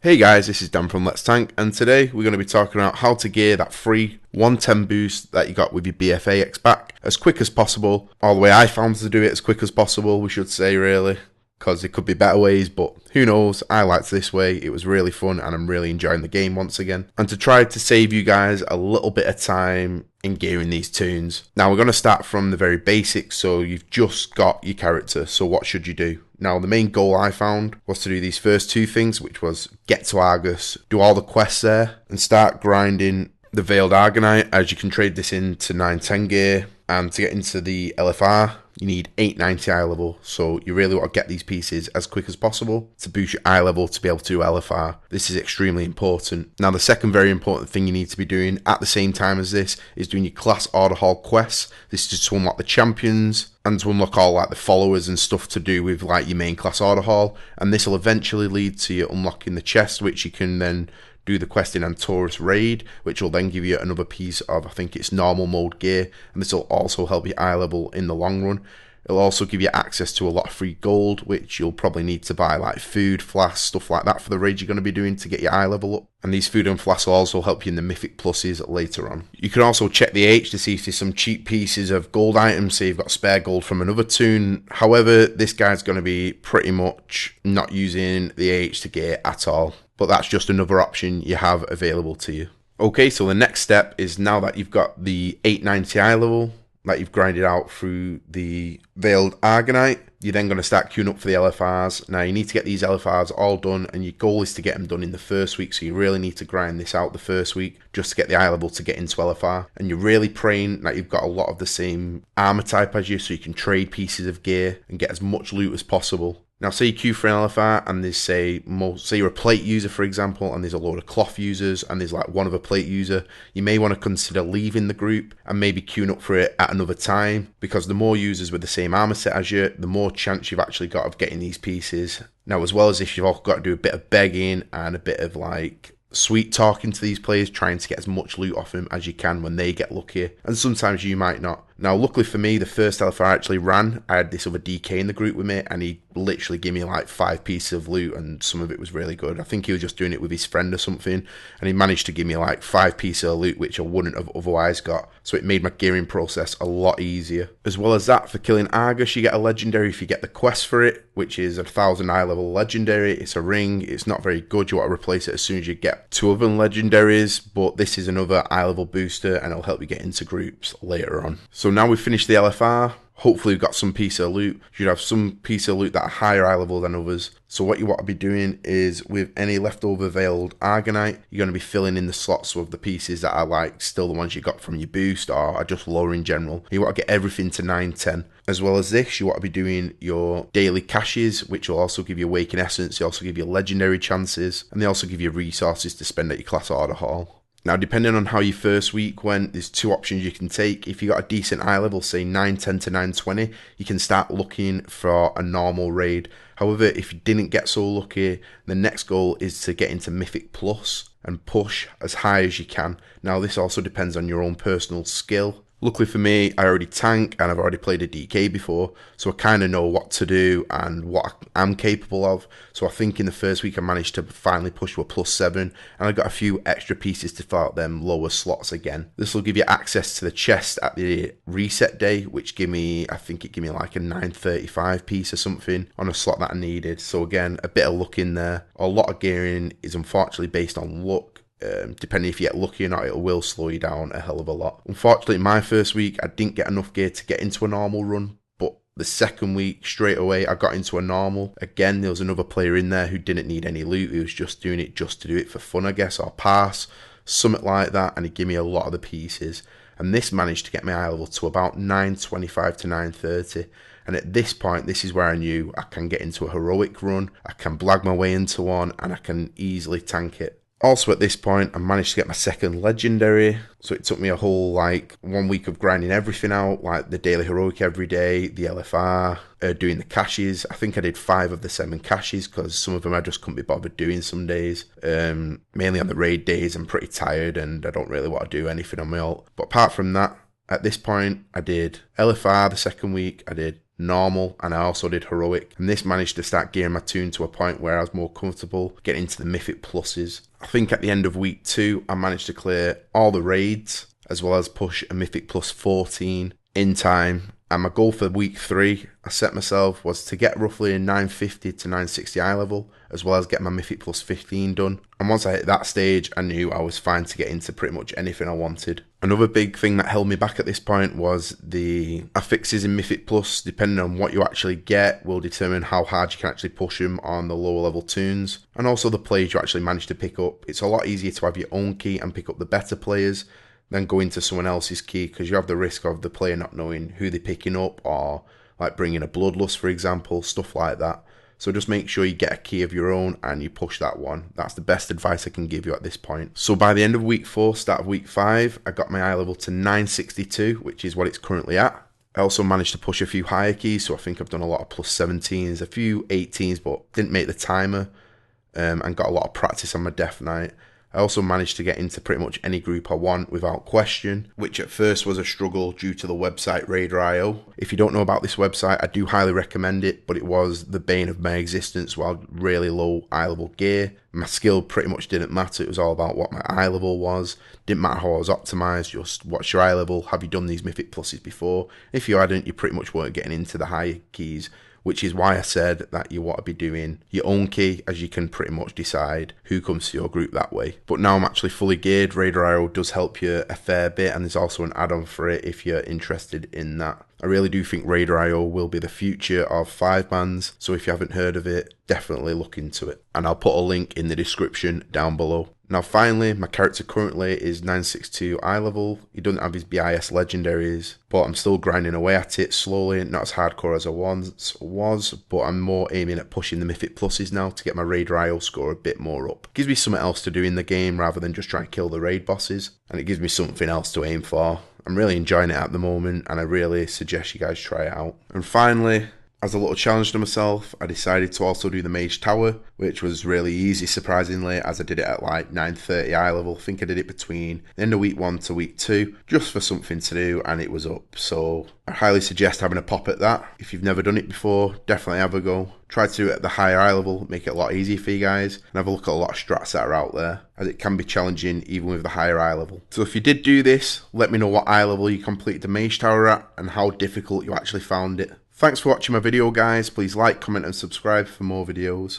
Hey guys, this is Dan from Let's Tank, and today we're going to be talking about how to gear that free 110 boost that you got with your BFA X pack as quick as possible, or the way I found to do it as quick as possible, we should say really, because there could be better ways, but who knows, I liked this way. It was really fun and I'm really enjoying the game once again. And to try to save you guys a little bit of time in gearing these toons. Now we're going to start from the very basics, so you've just got your character, so what should you do? Now the main goal I found was to do these first two things, which was get to Argus, do all the quests there, and start grinding the Veiled Argunite, as you can trade this into 910 gear. And to get into the Lfr, you need 890 eye level, so you really want to get these pieces as quick as possible to boost your eye level to be able to do Lfr. This is extremely important. Now the second very important thing you need to be doing at the same time as this is doing your class order hall quests. This is to unlock the champions and to unlock all like the followers and stuff to do with like your main class order hall, and this will eventually lead to you unlocking the chest, which you can then do the quest in Antorus Raid, which will then give you another piece of, I think it's normal mode gear, and this will also help your eye level in the long run. It'll also give you access to a lot of free gold, which you'll probably need to buy like food, flasks, stuff like that for the raid you're going to be doing to get your eye level up. And these food and flasks will also help you in the mythic pluses later on. You can also check the H to see if there's some cheap pieces of gold items, say you've got spare gold from another toon. However, this guy's going to be pretty much not using the H to gear at all, but that's just another option you have available to you. Okay, so the next step is, now that you've got the 890 eye level that you've grinded out through the Veiled Argunite, you're then going to start queuing up for the LFRs. Now you need to get these LFRs all done, and your goal is to get them done in the first week, so you really need to grind this out the first week just to get the eye level to get into LFR. And you're really praying that you've got a lot of the same armor type as you, so you can trade pieces of gear and get as much loot as possible. Now say you queue for an LFR and there's say you're a plate user for example, and there's a load of cloth users and there's like one other plate user, you may want to consider leaving the group and maybe queuing up for it at another time, because the more users with the same armor set as you, the more chance you've actually got of getting these pieces. Now as well as if you've also got to do a bit of begging and a bit of like sweet talking to these players, trying to get as much loot off them as you can when they get lucky, and sometimes you might not. Now luckily for me, the first LFR I actually ran, I had this other DK in the group with me, and he literally gave me like 5 pieces of loot, and some of it was really good. I think he was just doing it with his friend or something, and he managed to give me like 5 pieces of loot which I wouldn't have otherwise got, so it made my gearing process a lot easier. As well as that, for killing Argus you get a legendary if you get the quest for it, which is 1000 eye level legendary. It's a ring, it's not very good, you want to replace it as soon as you get 2 other legendaries, but this is another eye level booster and it'll help you get into groups later on. So now we've finished the LFR, hopefully we've got some piece of loot. You should have some piece of loot that are higher eye level than others. So what you want to be doing is, with any leftover Veiled Argunite, you're going to be filling in the slots with the pieces that are like still the ones you got from your boost or are just lower in general. You want to get everything to 910. As well as this, you want to be doing your daily caches, which will also give you Wakening Essence, they also give you legendary chances, and they also give you resources to spend at your class order hall. Now, depending on how your first week went, there's 2 options you can take. If you got a decent eye level, say 910 to 920, you can start looking for a normal raid. However, if you didn't get so lucky, the next goal is to get into Mythic Plus and push as high as you can. Now, this also depends on your own personal skill. Luckily for me, I already tank and I've already played a DK before, so I kind of know what to do and what I'm capable of. So I think in the first week I managed to finally push to a +7, and I got a few extra pieces to fill out them lower slots again. This will give you access to the chest at the reset day, which give me, I think it gave me like a 935 piece or something on a slot that I needed. So again, a bit of luck in there. A lot of gearing is unfortunately based on luck. Depending if you get lucky or not, it will slow you down a hell of a lot. Unfortunately, my first week I didn't get enough gear to get into a normal run, but the second week straight away I got into a normal. Again, there was another player in there who didn't need any loot, he was just doing it just to do it for fun, I guess, or pass, something like that, and he gave me a lot of the pieces, and this managed to get my eye level to about 925 to 930. And at this point, this is where I knew I can get into a heroic run, I can blag my way into one, and I can easily tank it. Also at this point, I managed to get my second legendary, so it took me a whole like 1 week of grinding everything out, like the daily heroic every day, the LFR, doing the caches. I think I did 5 of the 7 caches because some of them I just couldn't be bothered doing some days. Mainly on the raid days, I'm pretty tired and I don't really want to do anything on my ult. But apart from that, at this point, I did LFR the second week, I did normal, and I also did heroic, and this managed to start gearing my Toon to a point where I was more comfortable getting into the mythic pluses. I think at the end of week 2 I managed to clear all the raids as well as push a mythic plus 14 in time, and my goal for week 3 I set myself was to get roughly a 950 to 960 eye level as well as get my mythic plus 15 done, and once I hit that stage I knew I was fine to get into pretty much anything I wanted. Another big thing that held me back at this point was the affixes in Mythic Plus, depending on what you actually get, will determine how hard you can actually push them on the lower level Toons, and also the players you actually manage to pick up. It's a lot easier to have your own key and pick up the better players than go into someone else's key, because you have the risk of the player not knowing who they're picking up, or like bringing a Bloodlust for example, stuff like that. So just make sure you get a key of your own and you push that one. That's the best advice I can give you at this point. So by the end of week 4, start of week 5, I got my eye level to 962, which is what it's currently at. I also managed to push a few higher keys, so I think I've done a lot of plus 17s, a few 18s, but didn't make the timer, and got a lot of practice on my Death Knight. I also managed to get into pretty much any group I want without question, which at first was a struggle due to the website Raider.io. If you don't know about this website, I do highly recommend it, but it was the bane of my existence while really low eye level gear. My skill pretty much didn't matter, it was all about what my eye level was. Didn't matter how I was optimised, just what's your eye level, have you done these mythic pluses before? If you hadn't, you pretty much weren't getting into the higher keys, which is why I said that you want to be doing your own key, as you can pretty much decide who comes to your group that way. But now I'm actually fully geared. Raider.io does help you a fair bit, and there's also an add-on for it if you're interested in that. I really do think Raider.io will be the future of 5-mans, so if you haven't heard of it, definitely look into it. And I'll put a link in the description down below. Now finally, my character currently is 962 eye level. He doesn't have his BIS legendaries, but I'm still grinding away at it slowly, not as hardcore as I once was, but I'm more aiming at pushing the mythic pluses now to get my Raider.io score a bit more up. Gives me something else to do in the game rather than just trying to kill the raid bosses, and it gives me something else to aim for. I'm really enjoying it at the moment, and I really suggest you guys try it out. And finally, as a little challenge to myself, I decided to also do the Mage Tower, which was really easy surprisingly, as I did it at like 930 eye level. I think I did it between the end of week 1 to week 2, just for something to do, and it was up. So I highly suggest having a pop at that. If you've never done it before, definitely have a go. Try to do it at the higher eye level, make it a lot easier for you guys, and have a look at a lot of strats that are out there, as it can be challenging even with the higher eye level. So if you did do this, let me know what eye level you completed the Mage Tower at, and how difficult you actually found it. Thanks for watching my video guys, please like, comment and subscribe for more videos.